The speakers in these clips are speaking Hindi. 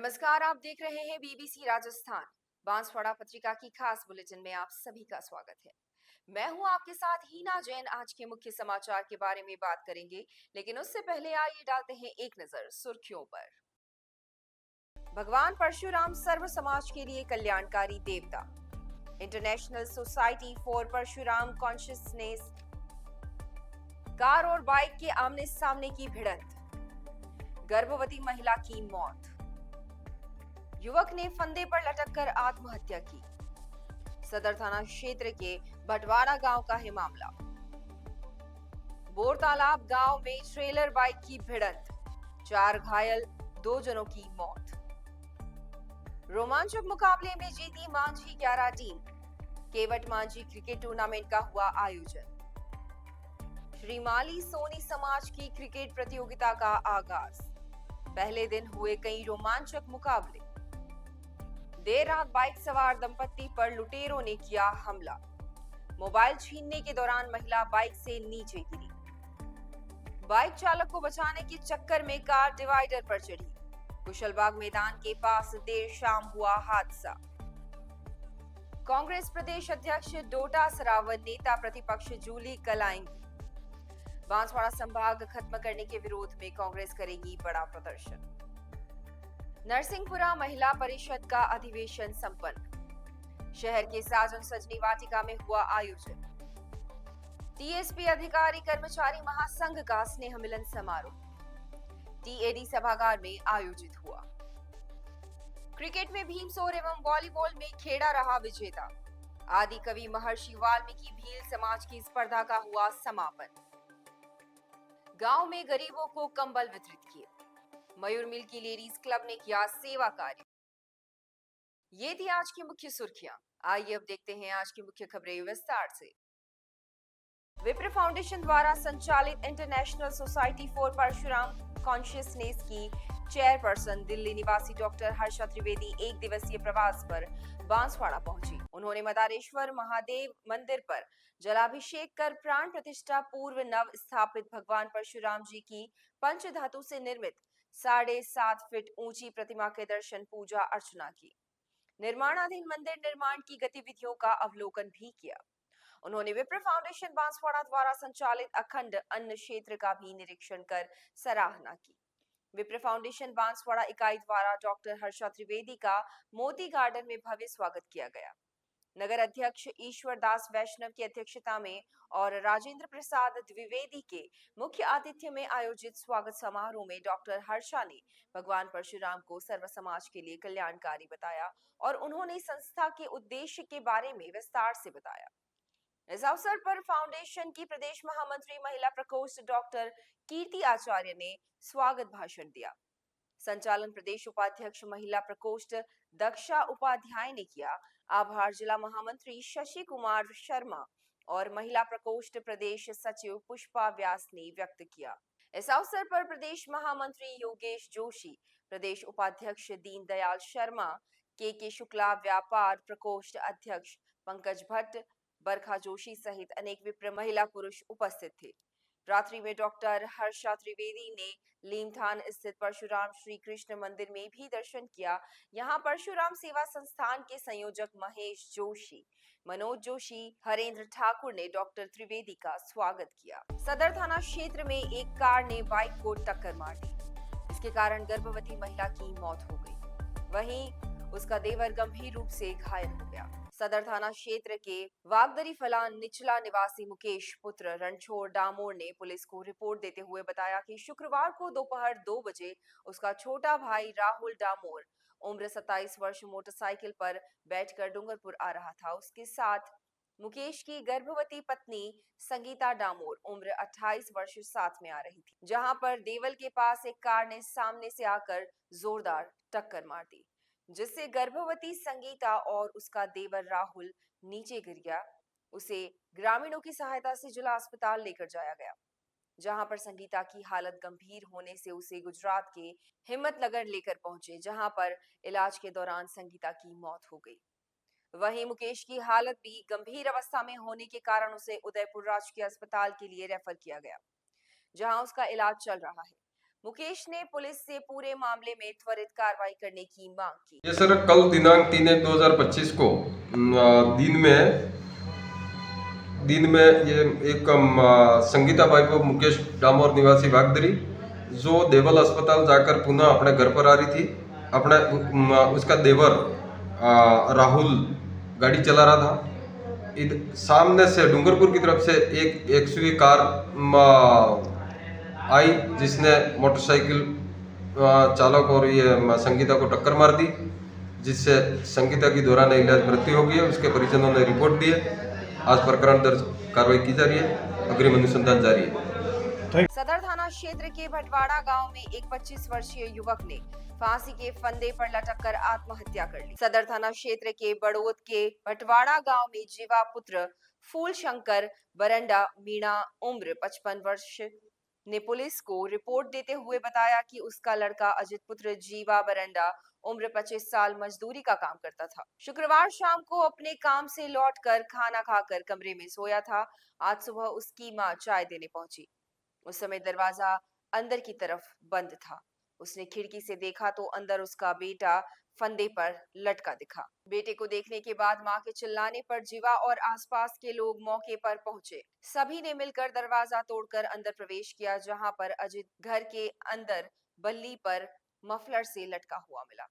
नमस्कार, आप देख रहे हैं बीबीसी राजस्थान। बांसवाड़ा पत्रिका की खास बुलेटिन में आप सभी का स्वागत है। मैं हूं आपके साथ हीना जैन। आज के मुख्य समाचार के बारे में बात करेंगे, लेकिन उससे पहले आइए डालते हैं एक नजर सुर्खियों पर। भगवान परशुराम सर्व समाज के लिए कल्याणकारी देवता। International society for Parshuram consciousness. Car और बाइक के आमने सामने की भिड़ंत। गर्भवती महिला की मौत। युवक ने फंदे पर लटककर आत्महत्या की। सदर थाना क्षेत्र के बटवाड़ा गांव का है मामला। बोर तालाब गांव में ट्रेलर बाइक की भिड़ंत। 4 घायल, 2 जनों की मौत। रोमांचक मुकाबले में जीती मांझी 11 टीम। केवट मांझी क्रिकेट टूर्नामेंट का हुआ आयोजन। श्रीमाली सोनी समाज की क्रिकेट प्रतियोगिता का आगाज। पहले दिन हुए कई रोमांचक मुकाबले। देर रात बाइक सवार दंपत्ति पर लुटेरों ने किया हमला। मोबाइल छीनने के दौरान महिला बाइक से नीचे गिरी। बाइक चालक को बचाने के चक्कर में कार डिवाइडर पर चढ़ी। कुशलबाग मैदान के पास देर शाम हुआ हादसा। कांग्रेस प्रदेश अध्यक्ष डोटा सरावत नेता प्रतिपक्ष जूली कल आएंगी। बांसवाड़ा संभाग खत्म करने के विरोध में कांग्रेस करेगी बड़ा प्रदर्शन। नरसिंहपुरा महिला परिषद का अधिवेशन संपन्न। शहर के साजन सजनी वाटिका में हुआ आयोजन। टीएसपी अधिकारी कर्मचारी महासंघ का स्नेह मिलन समारोह टीएडी सभागार में आयोजित हुआ। क्रिकेट में भीमसोर एवं वॉलीबॉल में खेड़ा रहा विजेता। आदि कवि महर्षि वाल्मीकि भील समाज की स्पर्धा का हुआ समापन। गांव में गरीबों को कंबल वितरित किए। मयूर मिल की लेडीज क्लब ने किया सेवा कार्य। ये थी आज की मुख्य सुर्खियां। आइए अब देखते हैं आज की मुख्य खबरें विस्तार से। विप्र फाउंडेशन द्वारा संचालित international society for Parshuram consciousness की चेयरपर्सन दिल्ली निवासी डॉक्टर हर्षा त्रिवेदी एक दिवसीय प्रवास पर बांसवाड़ा पहुंची। उन्होंने मदारेश्वर महादेव मंदिर पर जलाभिषेक कर प्राण प्रतिष्ठा पूर्व नव स्थापित भगवान परशुराम जी की पंचधातु से निर्मित 7.5 फीट ऊंची प्रतिमा के दर्शन पूजा अर्चना की। निर्माणाधीन मंदिर निर्माण की गतिविधियों का अवलोकन भी किया। उन्होंने विप्र फाउंडेशन बांसवाड़ा द्वारा संचालित अखंड अन्न क्षेत्र का भी निरीक्षण कर सराहना की। विप्र फाउंडेशन बांसवाड़ा इकाई द्वारा डॉक्टर हर्षा त्रिवेदी का मोती गार्डन में भव्य स्वागत किया गया। नगर अध्यक्ष ईश्वर दास वैष्णव की अध्यक्षता में और राजेंद्र प्रसाद द्विवेदी के मुख्य आतिथ्य में आयोजित स्वागत समारोह में डॉक्टर हर्षा ने भगवान परशुराम को सर्व समाज के लिए कल्याणकारी बताया और उन्होंने संस्था के उद्देश्य के बारे में विस्तार से बताया। इस अवसर पर फाउंडेशन की प्रदेश महामंत्री महिला प्रकोष्ठ डॉक्टर कीर्ति आचार्य ने स्वागत भाषण दिया। संचालन प्रदेश उपाध्यक्ष महिला प्रकोष्ठ दक्षा उपाध्याय ने किया। आभार जिला महामंत्री शशि कुमार शर्मा और महिला प्रकोष्ठ प्रदेश सचिव पुष्पा व्यास ने व्यक्त किया। इस अवसर पर प्रदेश महामंत्री योगेश जोशी, प्रदेश उपाध्यक्ष दीनदयाल शर्मा, के शुक्ला, व्यापार प्रकोष्ठ अध्यक्ष पंकज भट्ट, बरखा जोशी सहित अनेक विप्र महिला पुरुष उपस्थित थे। रात्रि में डॉक्टर हर्षा त्रिवेदी ने लीमथान स्थित परशुराम श्री कृष्ण मंदिर में भी दर्शन किया। यहाँ परशुराम सेवा संस्थान के संयोजक महेश जोशी, मनोज जोशी, हरेंद्र ठाकुर ने डॉक्टर त्रिवेदी का स्वागत किया। सदर थाना क्षेत्र में एक कार ने बाइक को टक्कर मार दी। इसके कारण गर्भवती महिला की मौत हो गई। वहीं उसका देवर गंभीर रूप से घायल हो गया। सदर थाना क्षेत्र के वागदरी फलान निचला निवासी मुकेश पुत्र रणछोड़ डामोर ने पुलिस को रिपोर्ट देते हुए बताया कि शुक्रवार को दोपहर 2 बजे उसका छोटा भाई राहुल डामोर, उम्र 27 वर्ष, मोटरसाइकिल पर बैठकर डूंगरपुर आ रहा था। उसके साथ मुकेश की गर्भवती पत्नी संगीता डामोर, उम्र 28 वर्ष, साथ में आ रही थी। जहां पर देवल के पास एक कार ने सामने से आकर जोरदार टक्कर मार दी, जिससे गर्भवती संगीता और उसका देवर राहुल नीचे गिर गया। उसे ग्रामीणों की सहायता से जिला अस्पताल लेकर जाया गया, जहां पर संगीता की हालत गंभीर होने से उसे गुजरात के हिम्मतनगर लेकर पहुंचे, जहां पर इलाज के दौरान संगीता की मौत हो गई। वहीं मुकेश की हालत भी गंभीर अवस्था में होने के कारण उसे उदयपुर राजकीय अस्पताल के लिए रेफर किया गया, जहां उसका इलाज चल रहा है। मुकेश ने पुलिस से पूरे मामले में त्वरित कार्रवाई करने की मांग की। ये सर कल दिनांक 3/1/2025 को दिन में ये एक संगीता बाई को मुकेश डामोर निवासी वागदरी जो देवल अस्पताल जाकर पुनः अपने घर पर आ रही थी। अपने उसका देवर राहुल गाड़ी चला रहा था। सामने से डूंगरपुर की तरफ से एक एक्सयूवी कार आई जिसने मोटरसाइकिल चालक और ये संगीता को टक्कर मार दी, जिससे संगीता की दौरान इलाज मृत्यु हो गई है। उसके परिजनों ने रिपोर्ट दी है। आज प्रकरण दर्ज कार्रवाई की जा रही है, अग्रिम अनुसंधान जारी है। सदर थाना क्षेत्र के भटवाड़ा गांव में एक 25 वर्षीय युवक ने फांसी के फंदे पर लटक कर आत्महत्या कर ली। सदर थाना क्षेत्र के बड़ोद के भटवाड़ा गांव में जीवा पुत्र फूल शंकर बरंडा मीणा उम्र 55 वर्ष ने पुलिस को रिपोर्ट देते हुए बताया कि उसका लड़का अजित पुत्र जीवा बरंडा उम्र 25 साल मजदूरी का काम करता था। शुक्रवार शाम को अपने काम से लौटकर खाना खाकर कमरे में सोया था। आज सुबह उसकी मां चाय देने पहुंची। उस समय दरवाजा अंदर की तरफ बंद था। उसने खिड़की से देखा तो अंदर उसका बेटा फंदे पर लटका दिखा। बेटे को देखने के बाद मां के चिल्लाने पर जीवा और आसपास के लोग मौके पर पहुंचे। सभी ने मिलकर दरवाजा तोड़कर अंदर प्रवेश किया, जहां पर अजित घर के अंदर बल्ली पर मफलर से लटका हुआ मिला।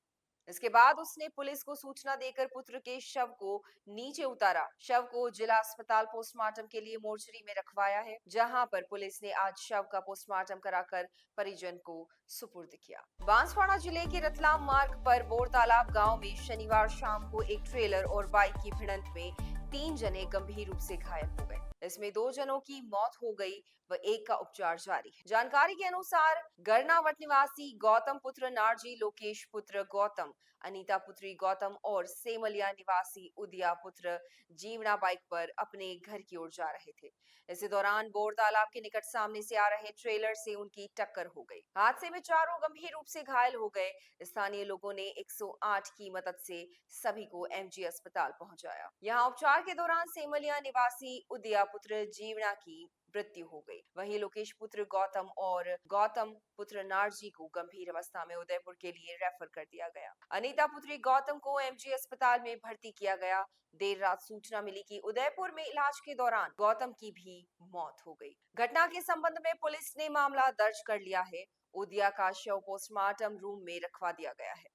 इसके बाद उसने पुलिस को सूचना देकर पुत्र के शव को नीचे उतारा। शव को जिला अस्पताल पोस्टमार्टम के लिए मोर्चरी में रखवाया है, जहां पर पुलिस ने आज शव का पोस्टमार्टम कराकर परिजन को सुपुर्द किया। बांसवाड़ा जिले के रतलाम मार्ग पर बोर तालाब गांव में शनिवार शाम को एक ट्रेलर और बाइक की भिड़ंत में 3 जने गंभीर रूप से घायल हो गए। इसमें 2 जनों की मौत हो गई व एक का उपचार जारी है। जानकारी के अनुसार गरनावट निवासी गौतम पुत्र नारजी, लोकेश पुत्र गौतम, अनीता पुत्री गौतम और सेमलिया निवासी उदिया पुत्र जीवना बाइक पर अपने घर की ओर जा रहे थे। इसी दौरान बोर तालाब के निकट सामने से आ रहे ट्रेलर से उनकी टक्कर हो गई। हादसे में चारों गंभीर रूप से घायल हो गए। स्थानीय लोगों ने 108 की मदद से सभी को एमजी अस्पताल पहुंचाया। यहाँ उपचार के दौरान सेमलिया निवासी उदिया पुत्र जीवना की मृत्यु हो गई। वहीं लोकेश पुत्र गौतम और गौतम पुत्र नारजी को गंभीर अवस्था में उदयपुर के लिए रेफर कर दिया गया। अनीता पुत्री गौतम को एमजी अस्पताल में भर्ती किया गया। देर रात सूचना मिली कि उदयपुर में इलाज के दौरान गौतम की भी मौत हो गई। घटना के संबंध में पुलिस ने मामला दर्ज कर लिया है। उदिया का शव पोस्टमार्टम रूम में रखवा दिया गया है।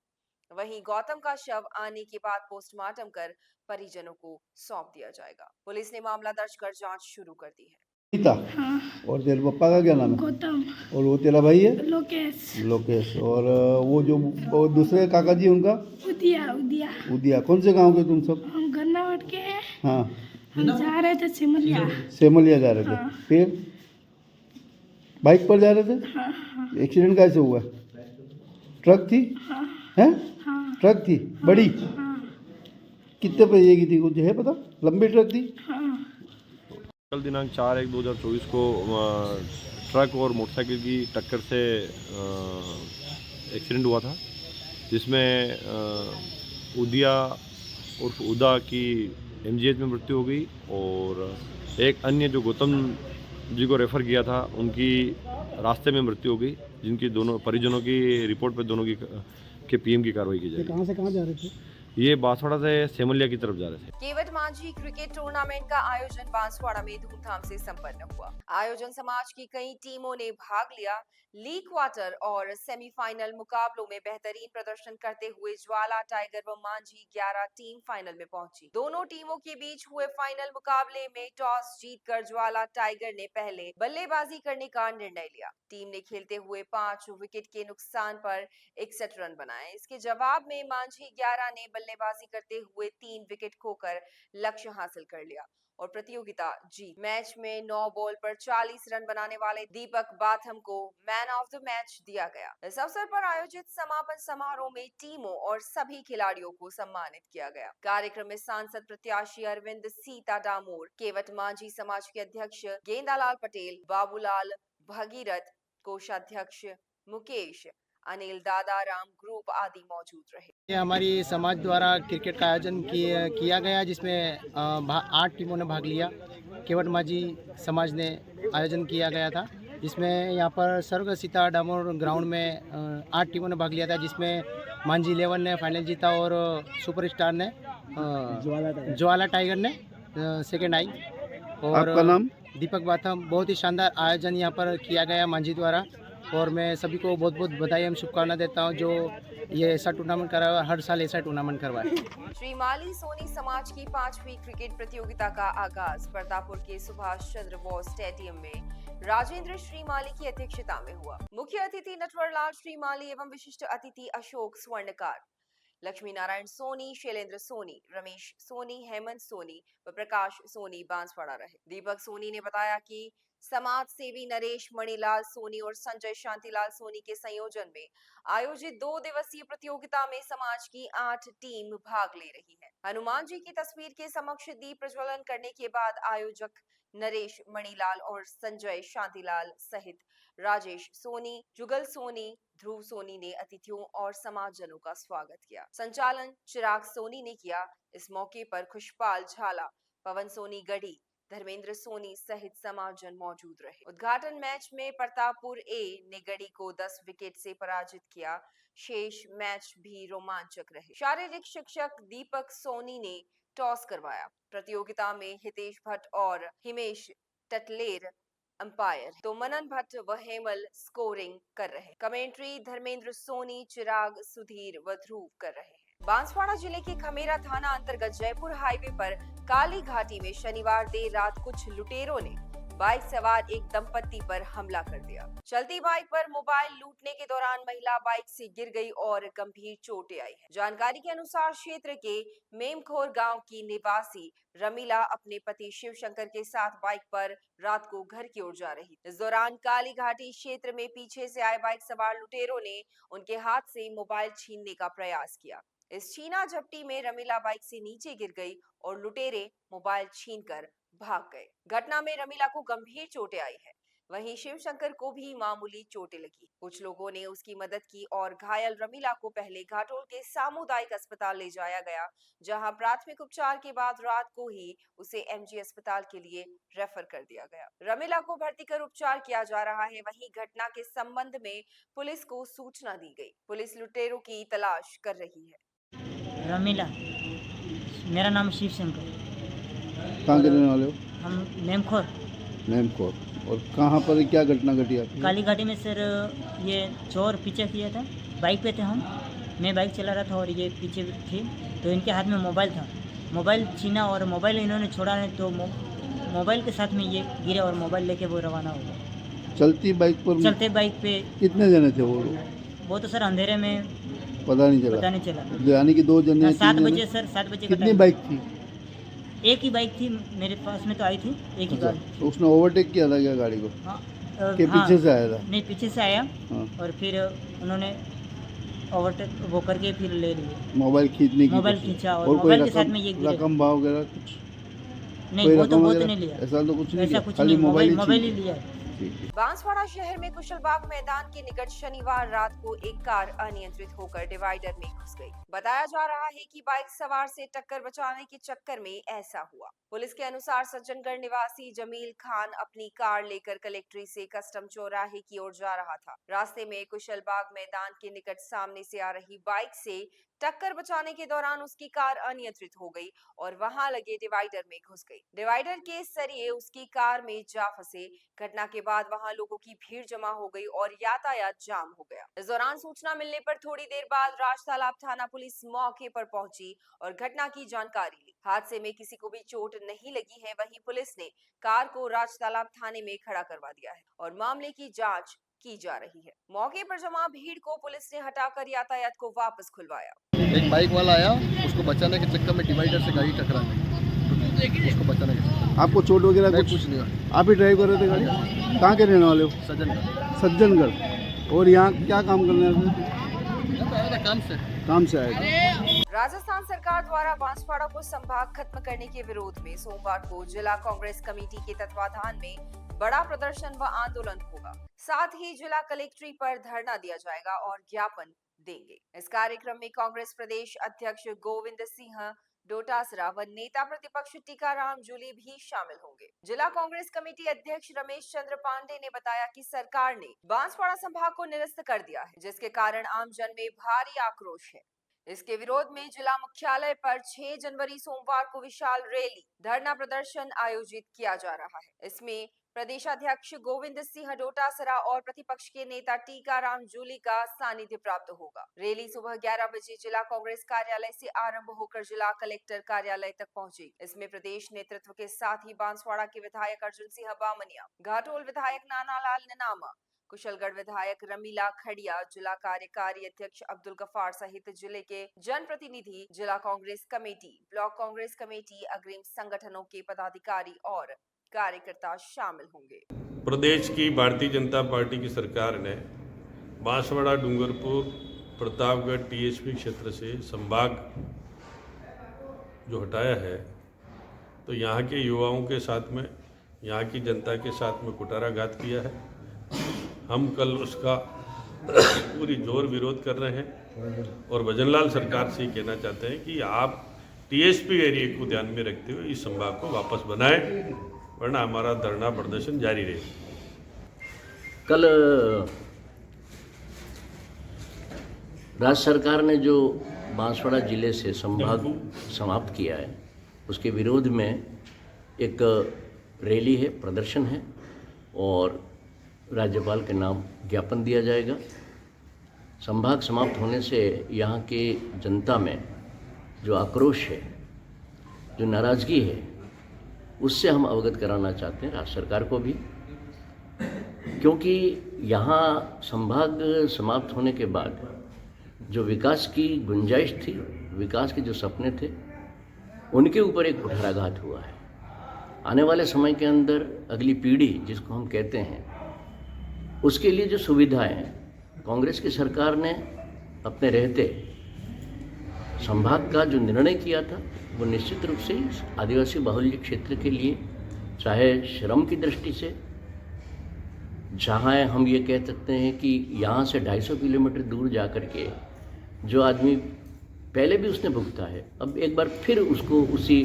वहीं गौतम का शव आने के बाद पोस्टमार्टम कर परिजनों को सौंप दिया जाएगा। पुलिस ने मामला दर्ज कर जांच शुरू कर दी है। हाँ। और तेरे पप्पा का क्या नाम है? गौतम। और वो तेरा भाई है? लोकेश। लोकेश। और वो जो वो दूसरे काका जी उनका? उदिया। उदिया। उदिया। कौन से गांव के तुम सब? हम गन्नावट के हैं। हाँ। हम जा रहे थे सेमलिया। सेमलिया जा रहे थे। हाँ। फिर बाइक पर जा रहे थे? हाँ हाँ। एक्सीडेंट कैसे हुआ? ट्रक थी? हाँ। हैं? हाँ। ट्रक थी? बड़ी? हाँ। कितने पहिए की थी, कुछ है पता? लंबी ट्रक थी? हाँ। कल दिनांक 4/1/2024 को ट्रक और मोटरसाइकिल की टक्कर से एक्सीडेंट हुआ था, जिसमें उदिया उर्फ उदा की एमजीएच में मृत्यु हो गई और एक अन्य जो गौतम जी को रेफ़र किया था उनकी रास्ते में मृत्यु हो गई, जिनकी दोनों परिजनों की रिपोर्ट पर दोनों की पीएम की कार्रवाई की जाएगी। कहाँ से कहाँ जा रहे थे? ये बांसवाड़ा से सेमलिया की तरफ जा रहे थे। केवट मांझी क्रिकेट टूर्नामेंट का आयोजन बांसवाड़ा में धूमधाम से संपन्न हुआ। आयोजन समाज की कई टीमों ने भाग लिया। लीग क्वार्टर और सेमीफाइनल मुकाबलों में बेहतरीन प्रदर्शन करते हुए ज्वाला टाइगर व मांझी 11 टीम फाइनल में पहुंची। दोनों टीमों के बीच हुए फाइनल मुकाबले में टॉस जीतकर ज्वाला टाइगर ने पहले बल्लेबाजी करने का निर्णय लिया। टीम ने खेलते हुए 5 विकेट के नुकसान पर 61 रन बनाए। इसके जवाब में मांझी 11 ने बल्लेबाजी करते हुए 3 विकेट खोकर लक्ष्य हासिल कर लिया और प्रतियोगिता जीत। मैच में 9 बॉल पर 40 रन बनाने वाले दीपक बाथम को मैन ऑफ द मैच दिया गया। इस अवसर पर आयोजित समापन समारोह में टीमों और सभी खिलाड़ियों को सम्मानित किया गया। कार्यक्रम में सांसद प्रत्याशी अरविंद सीता डामोर, केवट मांझी समाज के अध्यक्ष गेंदालाल पटेल, बाबूलाल भगीरथ, कोषाध्यक्ष मुकेश, अनिल दादाराम ग्रुप आदि मौजूद रहे। ये हमारी समाज द्वारा क्रिकेट का आयोजन किया गया, जिसमें 8 टीमों ने भाग लिया। केवट मांझी समाज ने आयोजन किया गया था जिसमें यहाँ पर सर्व सीता डामोर ग्राउंड में 8 टीमों ने भाग लिया था, जिसमें मांझी 11 ने फाइनल जीता और सुपरस्टार ने ज्वाला टाइगर ने सेकंड आई। और आपका नाम? दीपक बाथम। बहुत ही शानदार आयोजन यहाँ पर किया गया मांझी द्वारा, और मैं सभी को बहुत बहुत बधाई एवं शुभकामना देता हूँ जो ये ऐसा टूर्नामेंट करवाया, हर साल ऐसा टूर्नामेंट करवाए। श्री माली सोनी समाज की 5वीं क्रिकेट प्रतियोगिता का आगाज प्रतापपुर के सुभाष चंद्र बोस स्टेडियम में राजेंद्र श्रीमाली की अध्यक्षता में हुआ। मुख्य अतिथि नटवरलाल श्रीमाली एवं विशिष्ट अतिथि अशोक स्वर्णकार, लक्ष्मी नारायण सोनी, शैलेंद्र सोनी, रमेश सोनी, हेमंत सोनी व प्रकाश सोनी बांसवाड़ा रहे। दीपक सोनी ने बताया कि समाज सेवी नरेश मणिलाल सोनी और संजय शांतिलाल सोनी के संयोजन में आयोजित 2 दिवसीय प्रतियोगिता में समाज की 8 टीम भाग ले रही है। हनुमान जी की तस्वीर के समक्ष दीप प्रज्वलन करने के बाद आयोजक नरेश मणिलाल और संजय शांतिलाल सहित राजेश सोनी, जुगल सोनी, ध्रुव सोनी ने अतिथियों और समाजजनों का स्वागत किया। संचालन चिराग सोनी ने किया। इस मौके पर खुशपाल झाला, पवन सोनी गढ़ी, धर्मेंद्र सोनी सहित समाजजन मौजूद रहे। उद्घाटन मैच में प्रतापपुर ए ने गढ़ी को 10 विकेट से पराजित किया। शेष मैच भी रोमांचक रहे। शारीरिक शिक्षक दीपक सोनी ने टॉस करवाया। प्रतियोगिता में हितेश भट्ट और हिमेश टटलेर अंपायर, तो मनन भट्ट व हेमल स्कोरिंग कर रहे। कमेंट्री धर्मेंद्र सोनी, चिराग, सुधीर व ध्रुव कर रहे हैं। बांसवाड़ा जिले के खमेरा थाना अंतर्गत जयपुर हाईवे पर काली घाटी में शनिवार देर रात कुछ लुटेरों ने बाइक सवार एक दंपत्ति पर हमला कर दिया। चलती बाइक पर मोबाइल लूटने के दौरान महिला बाइक से गिर गई और गंभीर चोटें आई हैं। जानकारी के अनुसार क्षेत्र के मेमखोर गांव की निवासी रमीला अपने पति शिवशंकर के साथ बाइक पर रात को घर की ओर जा रही। इस दौरान काली घाटी क्षेत्र में पीछे से आए बाइक सवार लुटेरों ने उनके हाथ से मोबाइल छीनने का प्रयास किया। इस छीना झपटी में रमीला बाइक से नीचे गिर गई और लुटेरे मोबाइल छीनकर भाग गए। घटना में रमीला को गंभीर चोटें आई है। वहीं शिवशंकर को भी मामूली चोटें लगी। कुछ लोगों ने उसकी मदद की और घायल रमीला को पहले घाटोल के सामुदायिक अस्पताल ले जाया गया, जहां प्राथमिक उपचार के बाद रात को ही उसे एमजी अस्पताल के लिए रेफर कर दिया गया। रमीला को भर्ती कर उपचार किया जा रहा है। वहीं घटना के संबंध में पुलिस को सूचना दी गई। पुलिस लुटेरों की तलाश कर रही है। रमीला, मेरा नाम शिव शंकर। कहाँ के रहने वाले हो? हम मेमखोर। मेमखोर। और कहाँ पर क्या घटना घटी आपकी? काली घाटी में सर, ये चोर पीछे किया था। बाइक पे थे हम, मैं बाइक चला रहा था और ये पीछे थी, तो इनके हाथ में मोबाइल था। मोबाइल छीना और मोबाइल इन्होंने छोड़ा नहीं, तो मोबाइल के साथ में ये गिरे और मोबाइल लेके वो रवाना हो गए। चलती बाइक पर? चलते बाइक पे। कितने जने थे वो तो सर अंधेरे में पता नहीं चला। यानी कि 2 जने? 7 बजे सर, 7 बजे। कितनी बाइक थी? एक ही बाइक थी, मेरे पास में तो आई थी एक ही गाड़ी। तो उसने ओवरटेक किया था क्या गाड़ी को? हाँ, के पीछे से आया था? नहीं, पीछे से आया। हाँ। और फिर उन्होंने ओवरटेक वो करके फिर ले लिए। मोबाइल खींचने की? मोबाइल खींचा और मोबाइल के साथ में ये गिरे। रकम भाव वगैरह कुछ? नहीं, वो तो नहीं लिया। ऐसा तो कुछ नहीं, ऐसा कुछ नहीं, मोबाइल ही लिया। बांसवाड़ा शहर में कुशलबाग मैदान के निकट शनिवार रात को एक कार अनियंत्रित होकर डिवाइडर में घुस गई। बताया जा रहा है कि बाइक सवार से टक्कर बचाने के चक्कर में ऐसा हुआ। पुलिस के अनुसार सज्जनगढ़ निवासी जमील खान अपनी कार लेकर कलेक्ट्री से कस्टम चौराहे की ओर जा रहा था। रास्ते में कुशलबाग मैदान के निकट सामने से आ रही बाइक से टक्कर बचाने के दौरान उसकी कार अनियंत्रित हो गई और वहां लगे डिवाइडर में घुस गई। डिवाइडर के सरिये उसकी कार में जा फंसे। घटना के बाद वहां लोगों की भीड़ जमा हो गई और यातायात जाम हो गया। इस दौरान सूचना मिलने पर थोड़ी देर बाद राजतालाब थाना पुलिस मौके पर पहुंची और घटना की जानकारी ली। हादसे में किसी को भी चोट नहीं लगी है। वहीं पुलिस ने कार को राजतालाब थाने में खड़ा करवा दिया है और मामले की जांच की जा रही है। मौके पर जमा भीड़ को पुलिस ने हटाकर यातायात को वापस खुलवाया। एक बाइक वाला आया, उसको बचाने के चक्कर में डिवाइडर से गाड़ी टकरा गई। उसको बचाने के चक्कर में। आपको चोट वगैरह? कुछ नहीं हुआ। आप ही ड्राइव कर रहे थे गाड़ी? कहाँ के रहने वाले हो? सज्जनगढ़। सज्जनगढ़। और यहाँ क्या काम करने आए थे? काम से आए थे। राजस्थान सरकार द्वारा बांसवाड़ा को संभाग खत्म करने के विरोध में सोमवार को जिला कांग्रेस कमेटी के तत्वाधान में बड़ा प्रदर्शन व आंदोलन होगा। साथ ही जिला कलेक्ट्री पर धरना दिया जाएगा और ज्ञापन देंगे। इस कार्यक्रम में कांग्रेस प्रदेश अध्यक्ष गोविंद सिंह डोटासरा व नेता प्रतिपक्ष टीकाराम जूली भी शामिल होंगे। जिला कांग्रेस कमेटी अध्यक्ष रमेश चंद्र पांडे ने बताया कि सरकार ने बांसवाड़ा संभाग को निरस्त कर दिया है, जिसके कारण आमजन में भारी आक्रोश है। इसके विरोध में जिला मुख्यालय पर 6 जनवरी सोमवार को विशाल रैली, धरना प्रदर्शन आयोजित किया जा रहा है। इसमें प्रदेशाध्यक्ष गोविंद सिंह डोटासरा और प्रतिपक्ष के नेता टीकाराम जूली का सानिध्य प्राप्त होगा। रैली सुबह 11 बजे जिला कांग्रेस कार्यालय से आरंभ होकर जिला कलेक्टर कार्यालय तक पहुंचेगी। इसमें प्रदेश नेतृत्व के साथ ही बांसवाड़ा के विधायक अर्जुन सिंह बामनिया, घाटोल विधायक नानालाल ननामा, कुशलगढ़ विधायक रमीला खड़िया, जिला कार्यकारी अध्यक्ष अब्दुल गफ्फार सहित जिले के जनप्रतिनिधि, जिला Congress committee, block Congress committee, अग्रिम संगठनों के पदाधिकारी और कार्यकर्ता शामिल होंगे। प्रदेश की भारतीय जनता पार्टी की सरकार ने बांसवाड़ा, डूंगरपुर, प्रतापगढ़ टीएसपी क्षेत्र से संभाग जो हटाया है, तो यहाँ के युवाओं के साथ में, यहाँ की जनता के साथ में कुटाराघात किया है। हम कल उसका पूरी जोर विरोध कर रहे हैं और भजनलाल सरकार से कहना चाहते हैं कि आप टीएसपी एरिया को ध्यान में रखते हुए इस संभाग को वापस बनाएं, वरना हमारा धरना प्रदर्शन जारी रहेगा। कल राज्य सरकार ने जो बांसवाड़ा जिले से संभाग समाप्त किया है, उसके विरोध में एक रैली है, प्रदर्शन है और राज्यपाल के नाम ज्ञापन दिया जाएगा। संभाग समाप्त होने से यहाँ के जनता में जो आक्रोश है, जो नाराज़गी है, उससे हम अवगत कराना चाहते हैं राज्य सरकार को भी, क्योंकि यहाँ संभाग समाप्त होने के बाद जो विकास की गुंजाइश थी, विकास के जो सपने थे, उनके ऊपर एक कुठाराघात हुआ है। आने वाले समय के अंदर अगली पीढ़ी जिसको हम कहते हैं, उसके लिए जो सुविधाएं कांग्रेस की सरकार ने अपने रहते संभाग का जो निर्णय किया था, वो निश्चित रूप से आदिवासी बाहुल्य क्षेत्र के लिए, चाहे श्रम की दृष्टि से, जहाँ हम ये कह सकते हैं कि यहाँ से 250 किलोमीटर दूर जा कर के जो आदमी पहले भी उसने भुगता है, अब एक बार फिर उसको उसी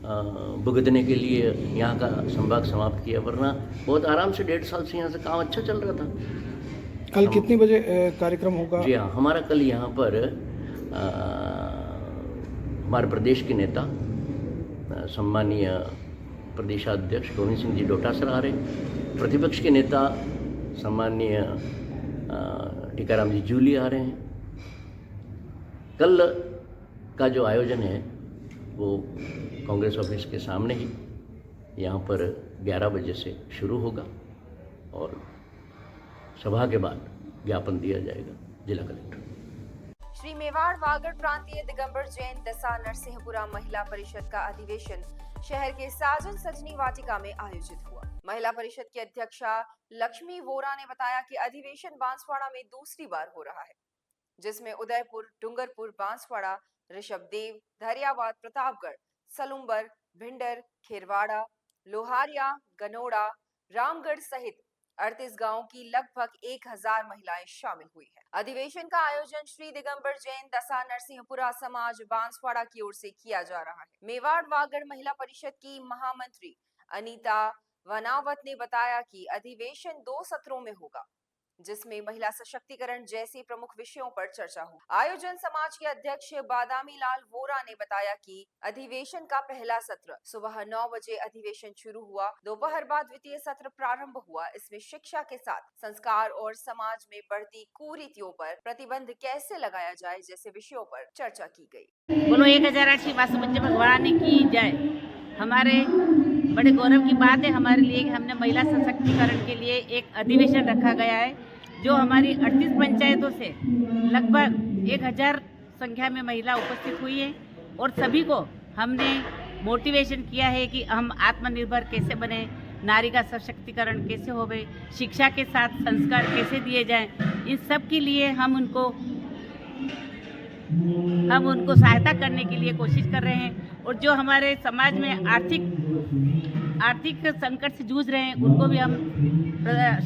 भुगतने के लिए यहाँ का संभाग समाप्त किया, वरना बहुत आराम से 1.5 साल से यहाँ से काम अच्छा चल रहा था। कल कितने बजे कार्यक्रम होगा? जी हाँ, हमारा कल यहाँ पर हमारे प्रदेश के नेता सम्मानीय प्रदेशाध्यक्ष गोविंद सिंह जी डोटासरा आ रहे हैं, प्रतिपक्ष के नेता सम्मानीय टीकाराम जी जूली आ रहे हैं। कल का जो आयोजन है वो कांग्रेस ऑफिस के सामने ही यहाँ पर 11 बजे से शुरू होगा और सभा के बाद ज्ञापन दिया जाएगा जिला कलेक्टर। श्री मेवाड़ वागड़ प्रांतीय दिगंबर जैन दशा नरसिंहपुरा महिला परिषद का अधिवेशन शहर के साजन सजनी वाटिका में आयोजित हुआ। महिला परिषद की अध्यक्षा लक्ष्मी वोरा ने बताया कि अधिवेशन बांसवाड़ा में दूसरी बार हो रहा है, जिसमें उदयपुर, डूंगरपुर, बांसवाड़ा, ऋषभदेव, धरियावाद, प्रतापगढ़, सलुम्बर, भिंडर, खेरवाड़ा, लोहारिया, गनोड़ा, रामगढ़ सहित 38 गांवों की लगभग 1000 महिलाएं शामिल हुई हैं। अधिवेशन का आयोजन श्री दिगंबर जैन दशा नरसिंहपुरा समाज बांसवाड़ा की ओर से किया जा रहा है। मेवाड़ वागड़ महिला परिषद की महामंत्री अनीता वनावत ने बताया कि अधिवेशन 2 सत्रों में होगा, जिसमें महिला सशक्तिकरण जैसे प्रमुख विषयों पर चर्चा हो। आयोजन समाज के अध्यक्ष बादामी लाल वोरा ने बताया कि अधिवेशन का पहला सत्र सुबह 9 बजे अधिवेशन शुरू हुआ, दोपहर बाद द्वितीय सत्र प्रारंभ हुआ। इसमें शिक्षा के साथ संस्कार और समाज में बढ़ती कुरीतियों पर प्रतिबंध कैसे लगाया जाए जैसे विषयों पर चर्चा की गई। बोलो 1008 वासुबंज भगवान की जय। हमारे बड़े गौरव की बात है हमारे लिए कि हमने महिला सशक्तिकरण के लिए एक अधिवेशन रखा गया है, जो हमारी 38 पंचायतों से लगभग 1000 संख्या में महिला उपस्थित हुई है और सभी को हमने मोटिवेशन किया है कि हम आत्मनिर्भर कैसे बने, नारी का सशक्तिकरण कैसे होवे, शिक्षा के साथ संस्कार कैसे दिए जाएं, इन सब के लिए हम उनको सहायता करने के लिए कोशिश कर रहे हैं। और जो हमारे समाज में आर्थिक संकट से जूझ रहे हैं, उनको भी हम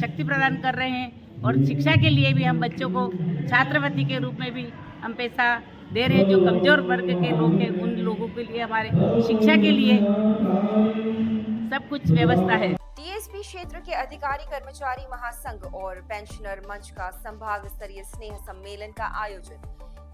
शक्ति प्रदान कर रहे हैं। और शिक्षा के लिए भी हम बच्चों को छात्रवृत्ति के रूप में भी हम पैसा दे रहे हैं। जो कमजोर वर्ग के लोग हैं उन लोगों के लिए, हमारे शिक्षा के लिए सब कुछ व्यवस्था है। टीएसपी क्षेत्र के अधिकारी कर्मचारी महासंघ और पेंशनर मंच का संभाग स्तरीय स्नेह सम्मेलन का आयोजन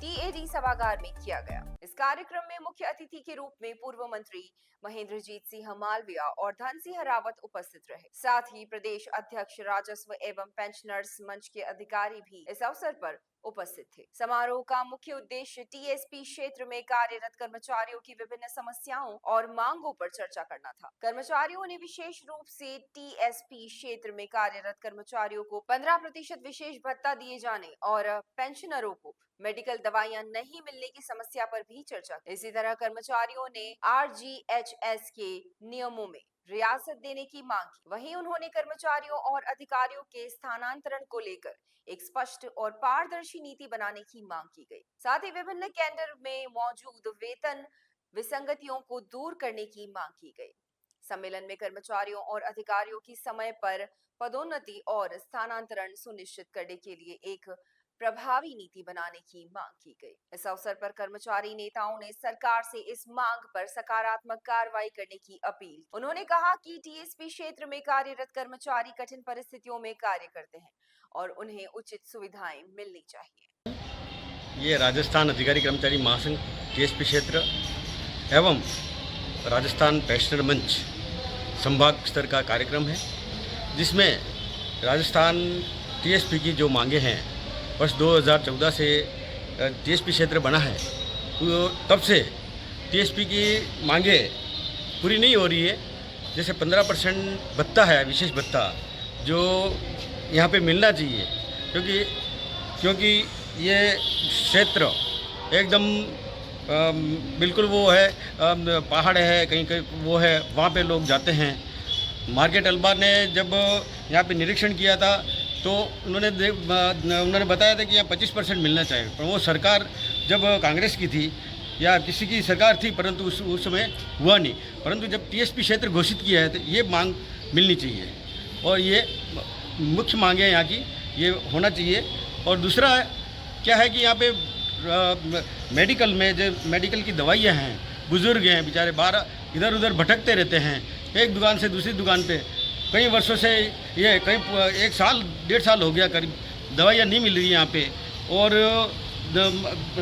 टीएडी सभागार में किया गया। इस कार्यक्रम में मुख्य अतिथि के रूप में पूर्व मंत्री महेंद्रजीत सिंह मालविया और धन सिंह रावत उपस्थित रहे। साथ ही प्रदेश अध्यक्ष राजस्व एवं पेंशनर्स मंच के अधिकारी भी इस अवसर पर उपस्थित थे। समारोह का मुख्य उद्देश्य टीएसपी क्षेत्र में कार्यरत कर्मचारियों की विभिन्न समस्याओं और मांगों पर चर्चा करना था। कर्मचारियों ने विशेष रूप से टीएसपी क्षेत्र में कार्यरत कर्मचारियों को 15% विशेष भत्ता दिए जाने और पेंशनरों को मेडिकल दवाइयां नहीं मिलने की समस्या पर भी चर्चा की। इसी तरह कर्मचारियों ने आरजीएचएस के नियमों में रियासत देने की मांग की। वहीं उन्होंने कर्मचारियों और अधिकारियों के स्थानांतरण को लेकर एक स्पष्ट और पारदर्शी नीति बनाने की मांग की गई। साथ ही विभिन्न कैडर में मौजूद वेतन विसंगतियों को दूर करने की मांग की गई। सम्मेलन में कर्मचारियों और अधिकारियों की समय पर पदोन्नति और स्थानांतरण सुनिश्चित करने के लिए एक प्रभावी नीति बनाने की मांग की गई। इस अवसर पर कर्मचारी नेताओं ने सरकार से इस मांग पर सकारात्मक कार्रवाई करने की अपील की। उन्होंने कहा कि टीएसपी क्षेत्र में कार्यरत कर्मचारी कठिन परिस्थितियों में कार्य करते हैं और उन्हें उचित सुविधाएं मिलनी चाहिए। ये राजस्थान अधिकारी कर्मचारी महासंघ टीएसपी क्षेत्र एवं राजस्थान पेंशनर मंच संभाग स्तर का कार्यक्रम है, जिसमें राजस्थान टीएसपी की जो मांगे हैं, वर्ष 2014 से टीएसपी क्षेत्र बना है, तब से टीएसपी की मांगे पूरी नहीं हो रही है। जैसे 15% भत्ता है, विशेष भत्ता, जो यहाँ पे मिलना चाहिए, क्योंकि ये क्षेत्र एकदम बिल्कुल वो है, पहाड़ है, कहीं कहीं वो है, वहाँ पे लोग जाते हैं। मार्केट अल्बा ने जब यहाँ पे निरीक्षण किया था तो उन्होंने बताया था कि यहाँ 25% मिलना चाहिए, पर वो सरकार जब कांग्रेस की थी या किसी की सरकार थी, परंतु उस समय हुआ नहीं। परंतु जब टीएसपी क्षेत्र घोषित किया है तो ये मांग मिलनी चाहिए और ये मुख्य मांग है यहाँ की, ये होना चाहिए। और दूसरा क्या है कि यहाँ पे मेडिकल में जो मेडिकल की दवाइयाँ हैं, बुज़ुर्ग हैं बेचारे, बाहर इधर उधर भटकते रहते हैं, एक दुकान से दूसरी दुकान पे कई वर्षों से, ये कई 1 साल 1.5 साल हो गया करीब, दवाइयाँ नहीं मिल रही यहाँ पे। और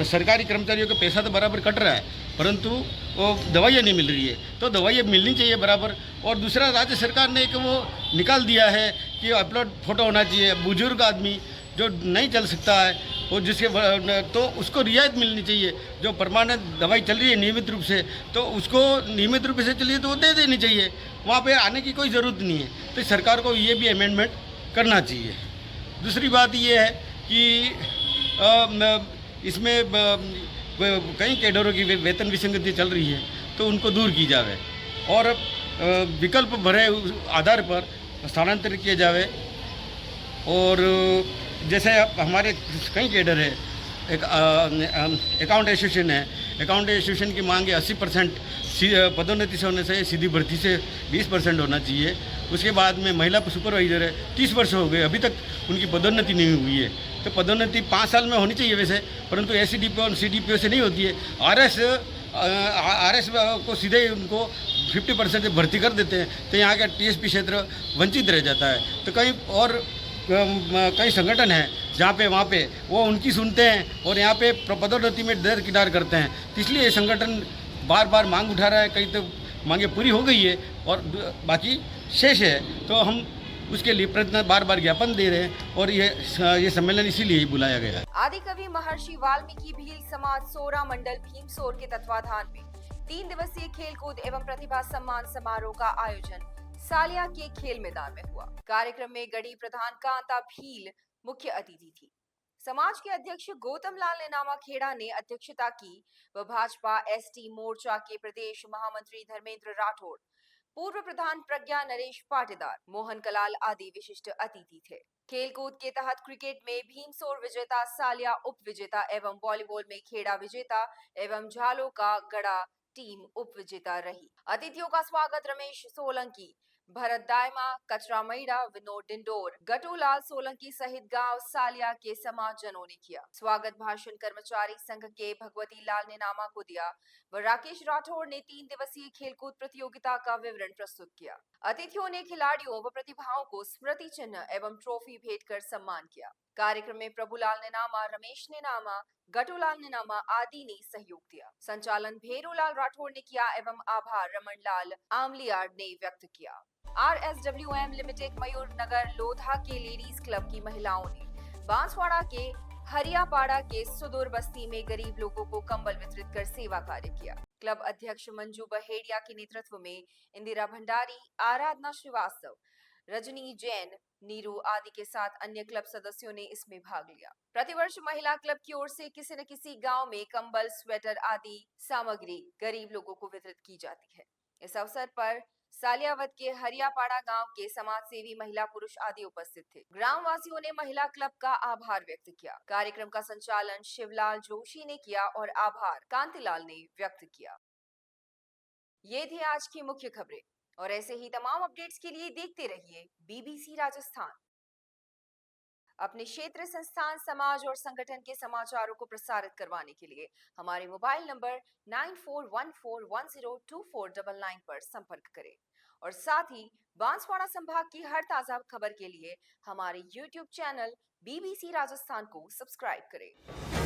सरकारी कर्मचारियों का पैसा तो बराबर कट रहा है, परंतु वो दवाइयाँ नहीं मिल रही है, तो दवाइयाँ मिलनी चाहिए बराबर। और दूसरा, राज्य सरकार ने एक वो निकाल दिया है कि अपलोड फ़ोटो होना चाहिए। बुजुर्ग आदमी जो नहीं चल सकता है, वो जिसके तो उसको रियायत मिलनी चाहिए। जो परमानेंट दवाई चल रही है नियमित रूप से, तो उसको नियमित रूप से चलिए तो वो दे देनी चाहिए, वहाँ पे आने की कोई ज़रूरत नहीं है। तो सरकार को ये भी अमेंडमेंट करना चाहिए। दूसरी बात ये है कि इसमें कई कैडरों की वेतन विसंगति चल रही है, तो उनको दूर की जावे और विकल्प भरे आधार पर स्थानांतरित किए जावे। और जैसे हमारे कई कैडर है, एक अकाउंट एसोसिएशन है, अकाउंट एसोसिएशन की मांग है 80% पदोन्नति से होने से, सीधी भर्ती से 20% होना चाहिए। उसके बाद में महिला सुपरवाइजर है, 30 वर्ष हो गए, अभी तक उनकी पदोन्नति नहीं हुई है। तो पदोन्नति 5 साल में होनी चाहिए वैसे, परंतु एससीडीपीओ और सीडीपीओ से नहीं होती है। आरएस को सीधे उनको 50% से भर्ती कर देते हैं, तो यहाँ का टीएसपी क्षेत्र वंचित रह जाता है। तो कई संगठन हैं जहाँ पे वहाँ पे वो उनकी सुनते हैं और यहाँ पे पदोन्नति में दर किनार करते हैं। तो इसलिए ये संगठन बार बार मांग उठा रहा है। कहीं तो मांगे पूरी हो गई है और बाकी शेष है, तो हम उसके लिए प्रयत्न बार बार ज्ञापन दे रहे हैं और ये सम्मेलन इसीलिए ही बुलाया गया है। आदि कवि महर्षि वाल्मीकि भील समाज सोरा मंडल भीमसोर के तत्वाधान में 3 दिवसीय खेलकूद एवं प्रतिभा सम्मान समारोह का आयोजन सालिया के खेल मैदान में हुआ। कार्यक्रम में गढ़ी प्रधान कांता भील मुख्य अतिथि थी। समाज के अध्यक्ष गौतम लाल नेनामा खेड़ा ने अध्यक्षता की व भाजपा एसटी मोर्चा के प्रदेश महामंत्री धर्मेंद्र राठौड़, पूर्व प्रधान प्रज्ञा नरेश पाटीदार, मोहन कलाल आदि विशिष्ट अतिथि थे। खेलकूद के तहत क्रिकेट में भीमसोर विजेता, सालिया उप विजेता एवं वॉलीबॉल में खेड़ा विजेता एवं झालो का गड़ा टीम उप विजेता रही। अतिथियों का स्वागत रमेश सोलंकी, भरत दायमा, कचरा मैड़ा, विनोद डिंडोर, गटूलाल सोलंकी सहित गांव सालिया के समाजजनों ने किया। स्वागत भाषण कर्मचारी संघ के भगवती लाल ने नामा को दिया व राकेश राठौर ने 3 दिवसीय खेलकूद प्रतियोगिता का विवरण प्रस्तुत किया। अतिथियों ने खिलाड़ियों व प्रतिभाओं को स्मृति चिन्ह एवं ट्रॉफी भेंट कर सम्मान किया। कार्यक्रम में प्रभुलाल नेनामा, रमेश नेनामा, गटूलाल नेनामा आदि ने सहयोग दिया। संचालन भेरूलाल राठौर ने किया एवं आभार रमनलाल आमलियाड ने व्यक्त किया। RSWM लिमिटेड मयूर नगर लोधा के लेडीज क्लब की महिलाओं ने बांसवाड़ा के हरियापाड़ा के सुदूर बस्ती में गरीब लोगों को कंबल वितरित कर सेवा कार्य किया। क्लब अध्यक्ष मंजू बहेड़िया के नेतृत्व में इंदिरा भंडारी, आराधना श्रीवास्तव, रजनी जैन, नीरू आदि के साथ अन्य क्लब सदस्यों ने इसमें भाग लिया। प्रतिवर्ष महिला क्लब की ओर से किसी न किसी गांव में कंबल, स्वेटर आदि सामग्री गरीब लोगों को वितरित की जाती है। इस अवसर पर सालियावत के हरियापाड़ा गांव के समाज सेवी महिला पुरुष आदि उपस्थित थे। ग्रामवासियों ने महिला क्लब का आभार व्यक्त किया। कार्यक्रम का संचालन शिवलाल जोशी ने किया और आभार कांतिलाल ने व्यक्त किया। ये थी आज की मुख्य खबरें और ऐसे ही तमाम अपडेट्स के लिए देखते रहिए BBC राजस्थान। अपने क्षेत्र, संस्थान, समाज और संगठन के समाचारों को प्रसारित करवाने के लिए हमारे मोबाइल नंबर 9414102499 पर संपर्क करें और साथ ही बांसवाड़ा संभाग की हर ताजा खबर के लिए हमारे YouTube चैनल BBC राजस्थान को सब्सक्राइब करें।